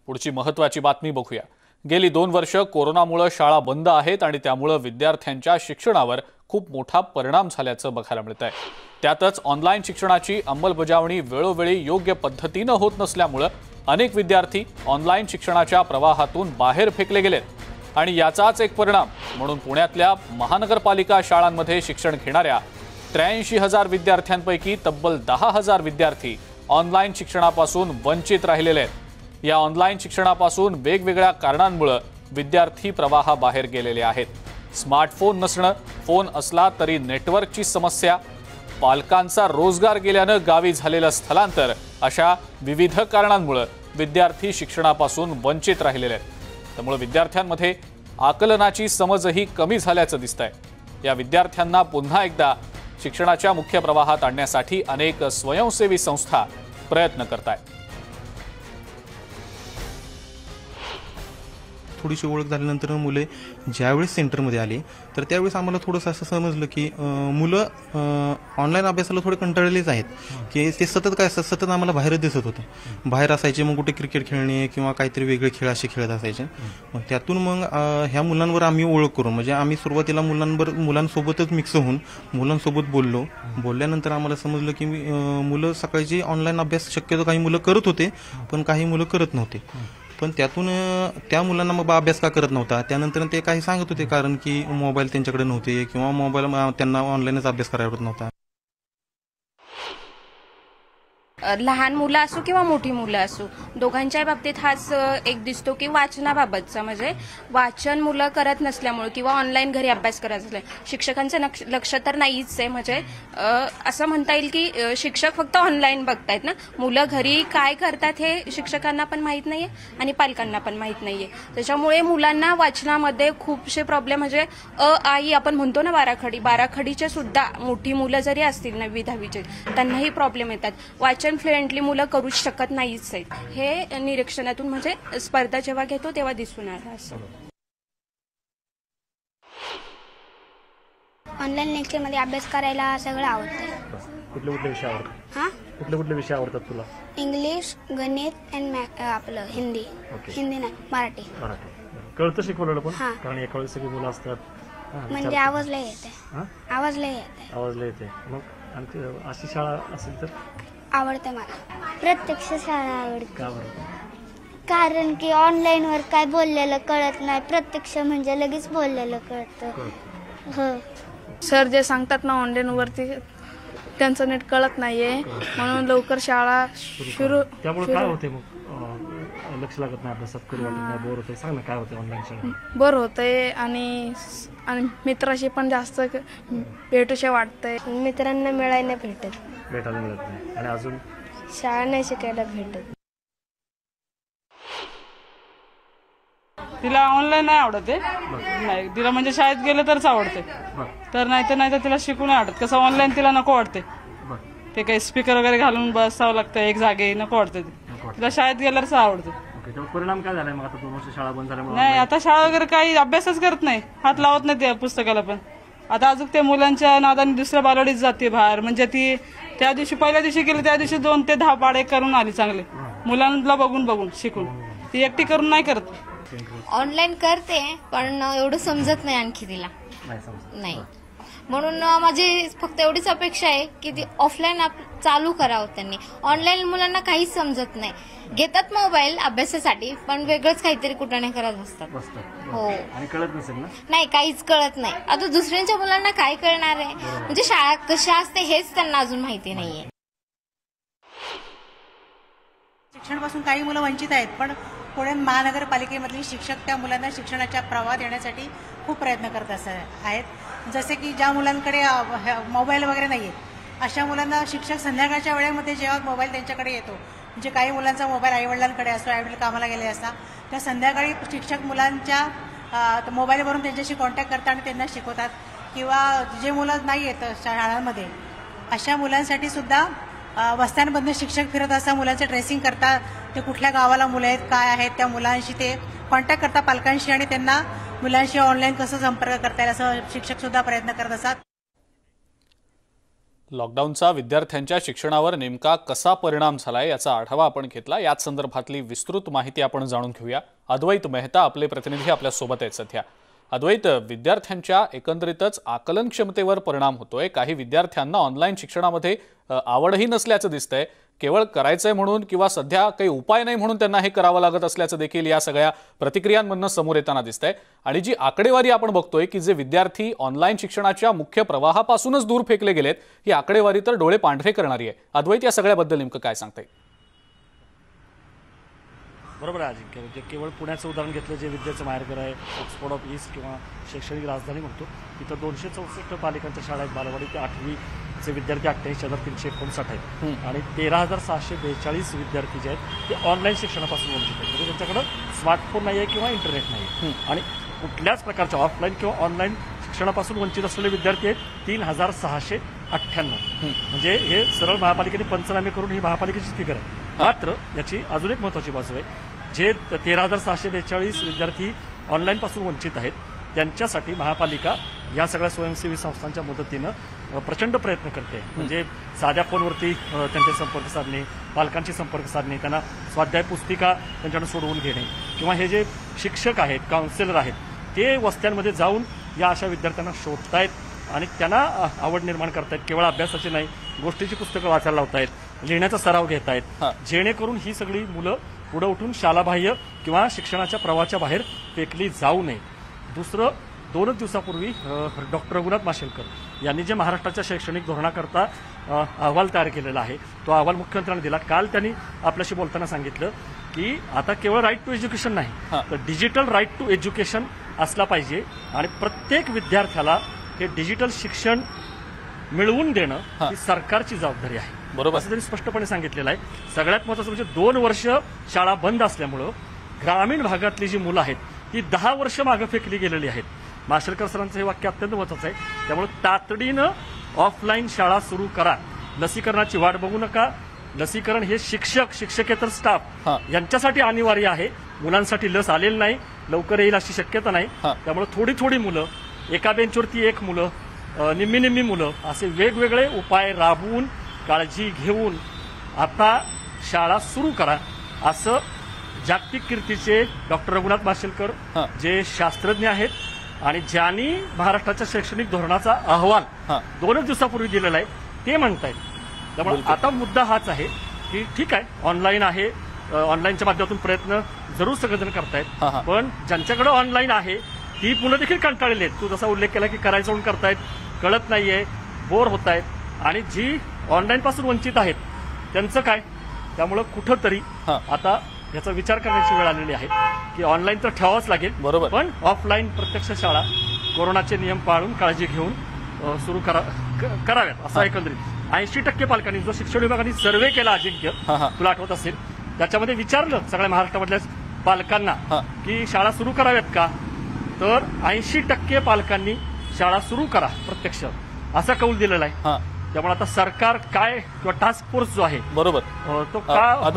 पुढची महत्त्वाची बातमी बघूया। गेली 2 वर्ष कोरोनामुळे शाळा बंद आहेत आणि त्यामुळे विद्यार्थ्यांच्या शिक्षणावर खूप मोठा परिणाम झाल्याचं बघायला मिळतंय। त्यातच ऑनलाईन शिक्षणाची अंमलबजावणी वेळोवेळी योग्य पद्धतीने होत नसल्यामुळे अनेक विद्यार्थी ऑनलाईन शिक्षणाच्या प्रवाहातून बाहेर फेकले गेलेत आणि याचाच एक परिणाम म्हणून पुण्यातल्या महानगरपालिका शाळांमध्ये शिक्षण घेणाऱ्या 83,000 विद्यार्थ्यांपैकी तब्बल 10,000 विद्यार्थी ऑनलाईन शिक्षणापासून वंचित राहिलेले आहेत। या ऑनलाईन शिक्षणापासून वेगवेगळ्या कारणांमुळे विद्यार्थी प्रवाहाबाहेर गेलेले आहेत। स्मार्टफोन नसणं, फोन असला तरी नेटवर्कची समस्या, पालकांचा रोजगार गेल्याने गावी झालेलं स्थलांतर अशा विविध कारणांमुळे विद्यार्थी शिक्षणापासून वंचित राहिलेले आहेत। त्यामुळे विद्यार्थ्यांमध्ये आकलनाची समजही कमी झाल्याचं दिसतंय। या विद्यार्थ्यांना पुन्हा एकदा शिक्षणाच्या मुख्य प्रवाहात आणण्यासाठी अनेक स्वयंसेवी संस्था प्रयत्न करतायत। थोडीशी ओळख झाल्यानंतर मुले ज्यावेळेस सेंटरमध्ये आले तर त्यावेळेस आम्हाला थोडंसं असं समजलं की मुलं ऑनलाईन अभ्यासाला थोडे कंटाळलेच आहेत की ते सतत आम्हाला बाहेरच दिसत होतं। बाहेर असायचे, मग कुठे क्रिकेट खेळणे किंवा काहीतरी वेगळे खेळ असे खेळत असायचे। मग त्यातून ह्या मुलांवर आम्ही ओळख करून म्हणजे आम्ही सुरुवातीला मुलांसोबतच मिक्स होऊन मुलांसोबत बोलल्यानंतर आम्हाला समजलं की मुलं सकाळची ऑनलाईन अभ्यास शक्यतो काही मुलं करत होते पण काही मुलं करत नव्हते। पण त्यातून त्या मुलांना मग अभ्यास का करत नव्हता, त्यानंतर ते काही सांगत होते कारण की मोबाईल त्यांच्याकडे नव्हते किंवा मोबाईल त्यांना ऑनलाईनच अभ्यास करायला होत नव्हता। लहान मुलं असो किंवा मोठी मुलं असो, दोघांच्या बाबतीत हाच एक दिसतो की वाचनाबाबतचा म्हणजे वाचन मुलं करत नसल्यामुळे किंवा ऑनलाईन घरी अभ्यास करत असले शिक्षकांचं लक्ष तर नाहीच आहे। म्हणजे असं म्हणता येईल की शिक्षक फक्त ऑनलाईन बघतायत ना, मुलं घरी काय करतात हे शिक्षकांना पण माहीत नाहीये आणि पालकांना पण माहीत नाहीये। त्याच्यामुळे मुलांना वाचनामध्ये खूपसे प्रॉब्लेम म्हणजे आई आपण म्हणतो ना बाराखडीचे सुद्धा मोठी मुलं जरी असतील 9वी 10वीचे त्यांनाही प्रॉब्लेम येतात। वाचन फ्लुएंटली मुलं करू शकत नाहीच आहेत, हे निरीक्षणातून म्हणजे स्पर्धा जेव्हा घेतो तेव्हा दिसून आलं। असं ऑनलाईन लेक्चरमध्ये अभ्यास करायला सगळं आवडतं। कुठले विषय आवडतात? कुठले विषय आवडतात तुला? इंग्लिश, गणित आणि आपलं हिंदी। हिंदी नाही, मराठी। कळतं शिकवलेलं पण? कारण एका वेळेस सगळी मुलं असतात म्हणजे आवाज लय येते। आवाज लय येते। मग आणखी अशी शाळा असेल तर आवडते मला। प्रत्यक्ष शाळा आवडते। का बरं? कारण की ऑनलाईन वर काय बोललेलं कळत नाही, प्रत्यक्ष म्हणजे लगेच बोललेलं कळतं। हो, सर जे सांगतात ना ऑनलाईन वरती त्यांचं नीट कळत नाहीये म्हणून लवकर शाळा सुरू। त्यामुळे काय होते मग? लक्ष लागत नाही अभ्यासात, करू वाटत नाही, बोर होते। सांग ना काय होते ऑनलाईन शाळा? बोर होते आणि मित्राशी पण जास्त भेटूशे वाटतंय। मित्रांना मिळायला भेटायला मिळत नाही आणि अजून शाळा नाही शिकायला भेटत। तिला ऑनलाईन नाही आवडत आहे, नाही तिला म्हणजे शाळेत गेलं तरच आवडते, तर नाही तर तिला शिकून नाही आवडत। कसं ऑनलाईन तिला नको वाटते, ते काही स्पीकर वगैरे घालून बसावं लागतं एक जागे, नको वाटते तिला शाळेत गेल्यावरच आवडते। परिणाम काय झालाय मग आता 2 वर्ष शाळा बंद झाल्यामुळे? नाही, आता शाळा वगैरे काही अभ्यासच करत नाही, हात लावत नाही त्या पुस्तकाला पण। आता अजून ते मुलांच्या नादाने दुसऱ्या बालवाडीत जाते बाहेर, म्हणजे ती त्या दिवशी पहिल्या दिवशी गेली त्या दिवशी 2 ते 10 पाढे करून आली चांगले, मुलांना बघून शिकून। ती एकटी करून नाही करत। ऑनलाईन करते पण एवढं समजत नाही आणखी तिला नाही, म्हणून माझी फक्त एवढीच अपेक्षा आहे की ती ऑफलाईन चालू करावं त्यांनी। ऑनलाईन मुलांना काहीच समजत नाही, घेतात मोबाईल अभ्यासासाठी पण वेगळंच काहीतरी कुठं नाही करत बसतात। हो, आणि कळत नसेल ना? नाही, काहीच कळत नाही। आता दुसऱ्यांच्या मुलांना काय कळणार आहे, म्हणजे शाळा कशा असते हेच त्यांना अजून माहिती नाहीये। शिक्षणापासून काही मुलं वंचित आहेत, पण पुणे महानगरपालिकेमधील शिक्षक त्या मुलांना शिक्षणाच्या प्रवाहात येण्यासाठी खूप प्रयत्न करत आहेत। जसे की ज्या मुलांकडे मोबाईल वगैरे नाही आहेत अशा मुलांना शिक्षक संध्याकाळच्या वेळेमध्ये जेव्हा मोबाईल त्यांच्याकडे येतो, म्हणजे काही मुलांचा मोबाईल आईवडिलांकडे असतो, आईवडील कामाला गेले असतात, त्या संध्याकाळी शिक्षक मुलांच्या मोबाईलवरून त्यांच्याशी कॉन्टॅक्ट करतात आणि त्यांना शिकवतात। किंवा जे मुलं नाही येत शाळांमध्ये अशा मुलांसाठी सुद्धा वस्त्यांमधून शिक्षक फिरत असता मुलांचं ट्रेसिंग करतात, ते कुठल्या गावाला मुलं आहेत काय आहेत त्या मुलांशी ते कॉन्टॅक्ट करतात पालकांशी आणि त्यांना मुलांशी ऑनलाईन कसं संपर्क करता येईल असं शिक्षक सुद्धा प्रयत्न करत असतात। लॉकडाऊनचा विद्यार्थ्यांच्या शिक्षणावर नेमका कसा परिणाम झालाय याचा आढावा आपण घेतला। याच संदर्भातली विस्तृत माहिती आपण जाणून घेऊया। अद्वैत मेहता आपले प्रतिनिधी आपल्या सोबत आहेत सध्या। अद्वैत, विद्यार्थ्यांच्या एकंदरीतच आकलन क्षमतेवर परिणाम होतोय। काही विद्यार्थ्यांना ऑनलाईन शिक्षणामध्ये आवडही नसल्याचं दिसतंय। केवळ करायचंय म्हणून किंवा सध्या काही उपाय नाही म्हणून त्यांना हे करावं लागत असल्याचं देखील या सगळ्या प्रतिक्रियांमधून समोर येताना दिसतंय। आणि जी आकडेवारी आपण बघतोय की जे विद्यार्थी ऑनलाईन शिक्षणाच्या मुख्य प्रवाहापासूनच दूर फेकले गेलेत, ही आकडेवारी तर डोळे पांढरे करणारी आहे। अद्वैत, या सगळ्याबद्दल नेमकं काय सांगता येईल? बरोबर आहे अजिंक्य, म्हणजे केवळ पुण्याचं उदाहरण घेतलं जे विद्येचं माहेरघर आहे, ऑक्सफोर्ड ऑफ ईस्ट किंवा शैक्षणिक राजधानी म्हणतो, तिथं 264 पालिकांच्या शाळा आहेत। बालवाडी ते 8वीचे विद्यार्थी 88,359 आहेत आणि 13,642 विद्यार्थी जे आहेत ते ऑनलाईन शिक्षणापासून वंचित आहेत। म्हणजे त्यांच्याकडं स्मार्टफोन नाही आहे किंवा इंटरनेट नाही आहे आणि कुठल्याच प्रकारच्या ऑफलाईन किंवा ऑनलाईन शिक्षणापासून वंचित असलेले विद्यार्थी आहेत 3,698। म्हणजे हे सरळ महापालिकेने पंचनामे करून ही महापालिकेची फिगर आहे। मात्र याची अजून एक महत्त्वाची बाजू आहे, जे 13,642 विद्यार्थी ऑनलाईनपासून वंचित आहेत त्यांच्यासाठी महापालिका या सगळ्या स्वयंसेवी संस्थांच्या मदतीनं प्रचंड प्रयत्न करते। म्हणजे साध्या फोनवरती त्यांचे संपर्क साधणे, पालकांशी संपर्क साधणे, त्यांना स्वाध्याय पुस्तिका त्यांच्याकडे सोडवून घेणे किंवा हे जे शिक्षक आहेत, काउन्सिलर आहेत, ते वस्त्यांमध्ये जाऊन या अशा विद्यार्थ्यांना शोधतायत आणि त्यांना आवड निर्माण करतायत। केवळ अभ्यासाची नाही, गोष्टीची पुस्तकं वाचायला लावतायत, लिहिण्याचा सराव घेत आहेत, जेणेकरून ही सगळी मुलं पुढे उठून शालाबाह्य किंवा शिक्षणाच्या प्रवाहाच्या बाहेर फेकली जाऊ नये। दुसरं, 2 दिवसापूर्वी डॉक्टर रघुनाथ माशेलकर यांनी जे महाराष्ट्राच्या शैक्षणिक धोरणाकरता अहवाल तयार केलेला आहे, तो अहवाल मुख्यमंत्र्यांना दिला। काल त्यांनी आपल्याशी बोलताना सांगितलं की आता केवळ राईट टू एज्युकेशन नाही, तर डिजिटल राईट टू एज्युकेशन असला पाहिजे आणि प्रत्येक विद्यार्थ्याला हे डिजिटल शिक्षण मिळवून देणं ही सरकारची जबाबदारी आहे। बरोबर, असं त्यांनी स्पष्टपणे सांगितलेलं आहे। सगळ्यात महत्त्वाचं म्हणजे 2 वर्ष शाळा बंद असल्यामुळं ग्रामीण भागातली जी मुलं आहेत ती 10 वर्ष मागे फेकली गेलेली आहेत। माशेलकर सरांचं हे वाक्य अत्यंत महत्त्वाचं आहे। त्यामुळे तातडीनं ऑफलाईन शाळा सुरू करा, लसीकरणाची वाट बघू नका। लसीकरण हे शिक्षक, शिक्षकेतर स्टाफ यांच्यासाठी अनिवार्य आहे। मुलांसाठी लस आलेली नाही, लवकर येईल अशी शक्यता नाही। त्यामुळे थोडी थोडी मुलं, एका बेंचवरती एक मुलं, निम्मी निम्मी मुलं, असे वेगवेगळे उपाय राबवून काळजी घेऊन आता शाळा सुरू करा, असं जागतिक कीर्तीचे डॉक्टर रघुनाथ माशेलकर जे शास्त्रज्ञ आहेत आणि ज्यांनी महाराष्ट्राच्या शैक्षणिक धोरणाचा अहवाल 2 दिवसापूर्वी दिलेला आहे, ते म्हणतायत। त्यामुळे आता मुद्दा हाच आहे की ठीक आहे, ऑनलाईन आहे, ऑनलाईनच्या माध्यमातून प्रयत्न जरूर सगळेजण करतायत, पण ज्यांच्याकडे ऑनलाईन आहे ती मुलं देखील कंटाळलेली आहेत। तू जसा उल्लेख केला की करायचं म्हणून करतायत, कळत नाहीये, बोर होत आहेत आणि जी ऑनलाईन पासून वंचित आहेत त्यांचं काय? त्यामुळं कुठंतरी आता याचा विचार करण्याची वेळ आलेली आहे की ऑनलाईन तर ठेवावंच लागेल, बरोबर, पण ऑफलाईन प्रत्यक्ष शाळा कोरोनाचे नियम पाळून काळजी घेऊन सुरू कराव्यात असं एकंदरीत 80% पालकांनी, जो शिक्षण विभागाने सर्व्हे केला अजिंक्य, तुला आठवत असेल, त्याच्यामध्ये विचारलं सगळ्या महाराष्ट्रामधल्या पालकांना की शाळा सुरू कराव्यात का, तर 80% पालकांनी शाळा सुरू करा प्रत्यक्ष असा कौल दिलेला आहे। त्यामुळे आता सरकार काय किंवा टास्क फोर्स जो आहे, बरोबर, तो का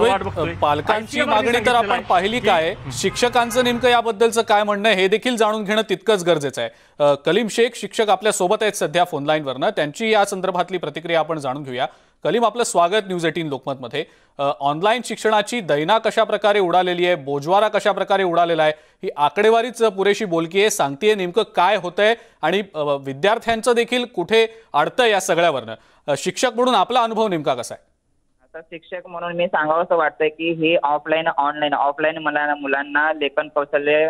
पालकांची मागणी तर आपण पाहिली काय, शिक्षकांचं नेमकं याबद्दलचं काय म्हणणं हे देखील जाणून घेणं तितकंच गरजेचं आहे। कलीम शेख शिक्षक आपल्या सोबत आहेत सध्या फोनलाईनवरनं, त्यांची या संदर्भातली प्रतिक्रिया आपण जाणून घेऊया। कलीम, आपलं स्वागत न्यूज 18 लोकमतमध्ये। ऑनलाईन शिक्षणाची दैना कशा प्रकारे उडालेली आहे, बोजवारा कशा प्रकारे उडालेला आहे, ही आकडेवारीच पुरेशी बोलकी आहे, सांगतेय नेमकं काय होतंय आणि विद्यार्थ्यांचं देखील कुठे अडतंय या सगळ्यावरनं। शिक्षक म्हणून आपला अनुभव नेमका कसा आहे? आता शिक्षक म्हणून मी सांगावं असं वाटतंय की हे ऑफलाईन मुलांना लेखन कौशल्य,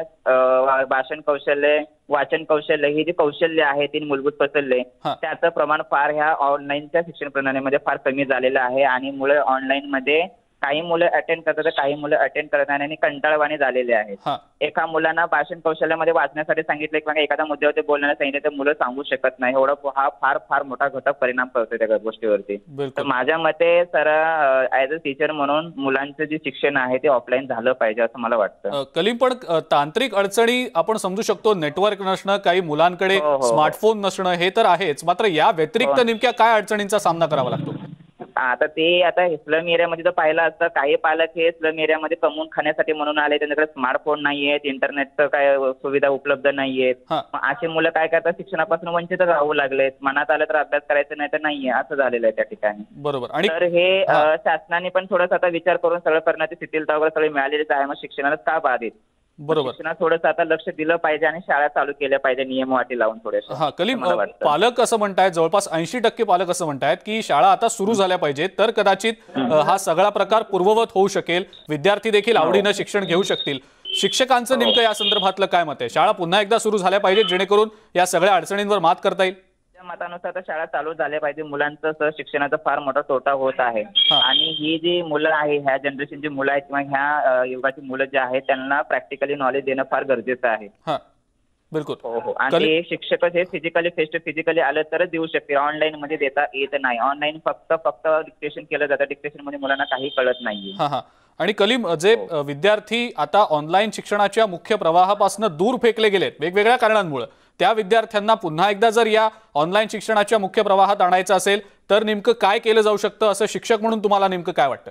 भाषण कौशल्य, वाचन कौशल्य, ही जी कौशल्य आहे, 3 मूलभूत कौशल्य, त्याचं प्रमाण फार ह्या ऑनलाईनच्या शिक्षण प्रणालीमध्ये फार कमी झालेलं आहे आणि मुळे ऑनलाईन मध्ये काही मुलं अटेंड करतात, काही मुलं अटेंड करत नाही आणि कंटाळवाणी झालेले आहेत। एका मुलांना भाषण कौशल्यामध्ये वाचण्यासाठी सांगितलं किंवा एखाद्या मुद्द्यावरती बोलण्याला सांगितलं तर मुलं सांगू शकत नाही, एवढा हा फार मोठा घटक परिणाम करतो त्या गोष्टीवरती। तर माझ्या मते सर, ऍज अ टीचर म्हणून मुलांचं जे शिक्षण आहे ते ऑफलाईन झालं पाहिजे असं मला वाटतं। कलीम, पण तांत्रिक अडचणी आपण समजू शकतो, नेटवर्क नसणं, काही मुलांकडे स्मार्टफोन नसणं, हे तर आहेच, मात्र या व्यतिरिक्त नेमक्या काय अडचणींचा सामना करावा लागतो? आता स्लम एरियामध्ये तर पाहिलं असतं काही पालक हे स्लम एरियामध्ये कमवून खाण्यासाठी म्हणून आले, त्यांच्याकडे स्मार्टफोन नाहीयेत, इंटरनेटचं काय सुविधा उपलब्ध नाहीयेत. अशी मुलं काय करतात, शिक्षणापासून वंचित राहू लागलेत. मनात आलं तर अभ्यास करायचं नाही तर नाहीये, असं झालेलं आहे त्या ठिकाणी. बरोबर. आणि तर हे शासनाने पण थोडंसं आता विचार करून सगळं करण्याची शिथिलता वगैरे सगळी मिळालेलीच आहे. मग शिक्षणालाच का बाधित? बरोबर. शिक्षणात थोडंसं आता लक्ष दिलं पाहिजे आणि शाळा चालू केल्या पाहिजे नियम वाटी लावून थोडेसे. कलीम, पालक असं म्हणतायत, जवळपास 80% पालक असं म्हणतायत की शाळा आता सुरू झाल्या पाहिजेत, तर कदाचित हा सगळा प्रकार पूर्ववत होऊ शकेल, विद्यार्थी देखील आवडीनं शिक्षण घेऊ शकतील. शिक्षकांचं नेमकं या संदर्भातलं काय मत आहे? शाळा पुन्हा एकदा सुरू झाल्या पाहिजेत जेणेकरून या सगळ्या अडचणींवर मात करता येईल? मतानुसार तर शाळा चालू झाल्या पाहिजे. मुलांचं शिक्षणाचा फार मोठा तोटा होत आहे आणि ही जी मुलं आहे, ह्या जनरेशनची मुलं आहेत किंवा ह्या युगाची मुलं जे आहेत त्यांना प्रॅक्टिकली नॉलेज देणं फार गरजेचं आहे. बिलकुल. हो. आणि ते शिक्षकच हे फिजिकली आलं तरच देऊ शकतील. ऑनलाईन मध्ये देता येत नाही. ऑनलाईन फक्त डिक्टेशन केलं जातं. डिक्टेशन मध्ये मुलांना काही कळत नाहीये. आणि कलीम, जे विद्यार्थी आता ऑनलाईन शिक्षणाच्या मुख्य प्रवाहापासून दूर फेकले गेलेत वेगवेगळ्या कारणांमुळे, त्या विद्यार्थ्यांना पुन्हा एकदा जर या ऑनलाईन शिक्षणाच्या मुख्य प्रवाहात आणायचं असेल तर नेमकं काय केलं जाऊ शकतं, असं शिक्षक म्हणून तुम्हाला नेमकं काय वाटतं?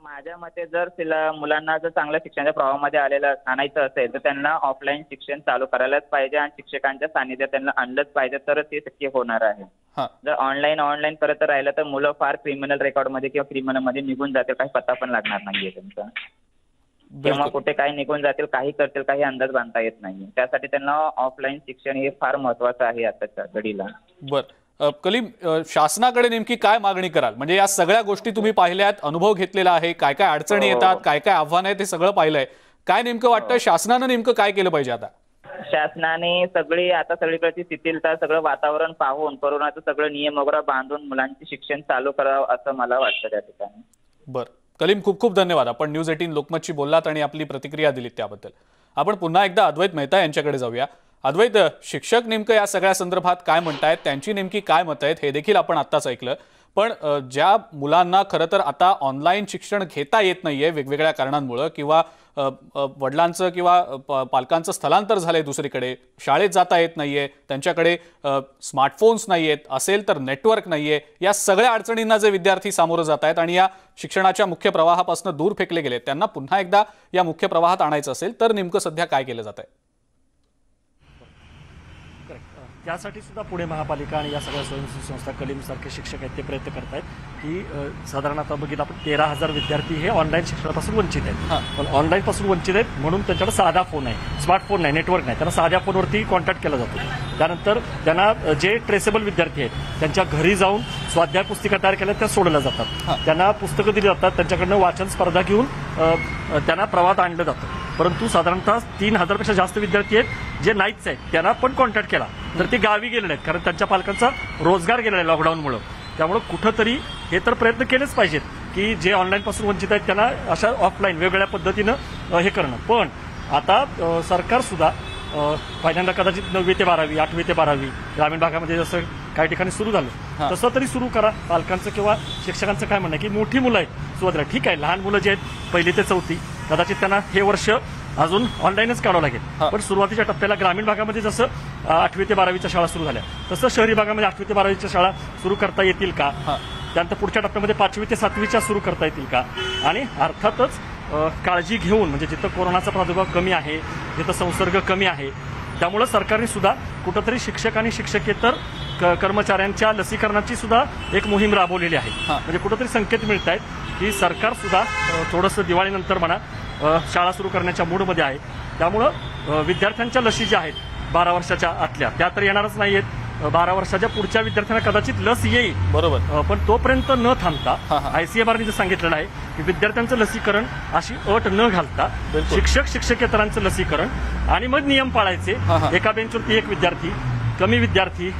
माझ्या मते जर मुलांना जर चांगल्या शिक्षणाच्या प्रवाहामध्ये आणायचं असेल तर त्यांना ऑफलाईन शिक्षण चालू करायलाच पाहिजे आणि शिक्षकांच्या सानिध्यात त्यांना आणलंच पाहिजे, तरच ते शक्य होणार आहे. जर ऑनलाईन करत राहिलं तर मुलं फार क्रिमिनल रेकॉर्डमध्ये किंवा क्रिमिनलमध्ये निघून जातील, काही पत्ता पण लागणार नाहीये त्यांचा. तेव्हा कुठे काय निघून जातील, काही करतील, काही अंदाज बांधता येत नाही. त्यासाठी त्यांना ऑफलाईन शिक्षण हे फार महत्वाचं आहे आताच्या घडीला. बरं कलीम, शासनाकडे नेमकी काय मागणी कराल? म्हणजे या सगळ्या गोष्टी तुम्ही पाहिल्यात, अनुभव घेतलेला आहे, काय काय अडचणी येतात, काय काय आव्हानं आहेत, ते सगळं पाहिलंय. काय नेमकं वाटतं शासनानं नेमकं काय केलं पाहिजे आता? शासनाने सगळीकडची शिथिलता, सगळं वातावरण पाहून कोरोनाचं सगळं नियम वगैरे बांधून मुलांचे शिक्षण चालू करावं असं मला वाटतं त्या ठिकाणी. बरं कलीम, खूप खूप धन्यवाद. आपण न्यूज 18 लोकमतशी बोललात आणि आपली प्रतिक्रिया दिलीत त्याबद्दल. आपण पुन्हा एकदा अद्वैत मेहता यांच्याकडे जाऊया. अद्वैत, शिक्षक नेमकं या सगळ्या संदर्भात काय म्हणतायत, त्यांची नेमकी काय मतं आहेत हे देखील आपण आत्ताच ऐकलं. पण ज्या मुलांना खरं तर आता ऑनलाईन शिक्षण घेता येत नाहीये वेगवेगळ्या कारणांमुळे, किंवा वडिलांचं किंवा पालकांचं स्थलांतर झालंय दुसरीकडे, शाळेत जाता येत नाहीये, त्यांच्याकडे स्मार्टफोन्स नाहीयेत, असेल तर नेटवर्क नाहीये, या सगळ्या अडचणींना जे विद्यार्थी सामोरं जात आहेत आणि या शिक्षणाच्या मुख्य प्रवाहापासून दूर फेकले गेले, त्यांना पुन्हा एकदा या मुख्य प्रवाहात आणायचं असेल तर नेमकं सध्या काय केलं जात आहे? त्यासाठी सुद्धा पुणे महापालिका आणि या सगळ्या स्वयंसेवी संस्था, कलीम सारखे शिक्षक आहेत, ते प्रयत्न करत आहेत की साधारण आता बघितलं आपण 13,000 विद्यार्थी हे ऑनलाईन शिक्षणापासून वंचित आहेत. पण ऑनलाईन पासून वंचित आहेत म्हणून त्यांच्याकडे साधा फोन आहे, स्मार्टफोन नाही, नेटवर्क नाही, त्यांना साध्या फोनवरती कॉन्टॅक्ट केला जातो. त्यानंतर त्यांना जे ट्रेसेबल विद्यार्थी आहेत त्यांच्या घरी जाऊन स्वाध्याय पुस्तिका तयार केल्या त्या सोडल्या जातात. त्यांना पुस्तकं दिली जातात, त्यांच्याकडनं वाचन स्पर्धा घेऊन त्यांना प्रवाहात आणलं जातं. परंतु साधारणतः 3,000 पेक्षा जास्त विद्यार्थी आहेत जे नाहीच आहेत, त्यांना पण कॉन्टॅक्ट केला तर ते गावी गेलेले आहेत, कारण त्यांच्या पालकांचा रोजगार गेलेला आहे लॉकडाऊनमुळे. त्यामुळे कुठंतरी हे तर प्रयत्न केलेच पाहिजेत की जे ऑनलाईन पासून वंचित आहेत त्यांना अशा ऑफलाईन वेगवेगळ्या पद्धतीनं हे करणं. पण आता सरकार सुद्धा पहिल्यांदा कदाचित 9वी ते 12वी, 8वी ते 12वी ग्रामीण भागामध्ये जसं काही ठिकाणी सुरू झालं तसं तरी सुरू करा. पालकांचं किंवा शिक्षकांचं काय म्हणणं आहे की मोठी मुलं आहेत सुरुवातीला, ठीक आहे, लहान मुलं जे आहेत 1ली ते 4थी कदाचित त्यांना हे वर्ष अजून ऑनलाईनच काढावं लागेल. पण सुरुवातीच्या टप्प्याला ग्रामीण भागामध्ये जसं 8वी ते 12वीच्या शाळा सुरू झाल्या तसं शहरी भागामध्ये 8वी ते 12वीच्या शाळा सुरू करता येतील का? त्यानंतर पुढच्या टप्प्यामध्ये 5वी ते 7वीच्या सुरू करता येतील का? आणि अर्थातच काळजी घेऊन, म्हणजे जिथं कोरोनाचा प्रादुर्भाव कमी आहे, जिथं संसर्ग कमी आहे, त्यामुळे सरकारने सुद्धा कुठंतरी शिक्षक आणि शिक्षकेतर कर्मचाऱ्यांच्या लसीकरणाची सुद्धा एक मोहीम राबवलेली आहे. म्हणजे कुठंतरी संकेत मिळत आहेत की सरकार सुद्धा थोडंसं दिवाळीनंतर म्हणा शाळा सुरू करण्याच्या मूडमध्ये आहे. त्यामुळं विद्यार्थ्यांच्या लसी ज्या आहेत 12 वर्षाच्या आतल्या त्या तर येणारच नाहीयेत. 12 वर्षाच्या पुढच्या विद्यार्थ्यांना कदाचित लस येईल, बरोबर, पण तोपर्यंत न थांबता ICMRने सांगितलेलं आहे की विद्यार्थ्यांचं लसीकरण अशी अट न घालता शिक्षक शिक्षकेतरांचं लसीकरण आणि मग नियम पाळायचे. एका बेंचवरती एक विद्यार्थी, कमी विद्यार्थी,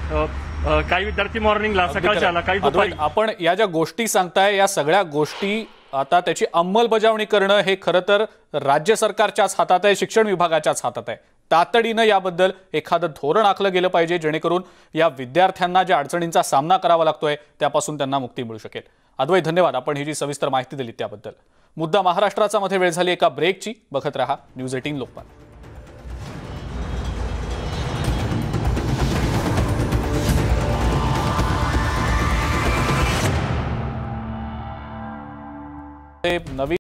काही विद्यार्थी मॉर्निंगला, सकाळच्याला, काही दुपारी. आपण या ज्या गोष्टी सांगताय या सगळ्या गोष्टी आता त्याची अंमलबजावणी करणं हे खरं तर राज्य सरकारच्याच हातात आहे, शिक्षण विभागाच्याच हातात आहे. तातडीनं याबद्दल एखादं धोरण आखलं गेलं पाहिजे जेणेकरून या विद्यार्थ्यांना ज्या अडचणींचा सामना करावा लागतोय त्यापासून त्यांना मुक्ती मिळू शकेल. अद्वैत, धन्यवाद, आपण ही जी सविस्तर माहिती दिली त्याबद्दल. मुद्दा महाराष्ट्राचा मध्ये वेळ झाली एका ब्रेकची. बघत रहा न्यूज 18 लोकमत. नवीन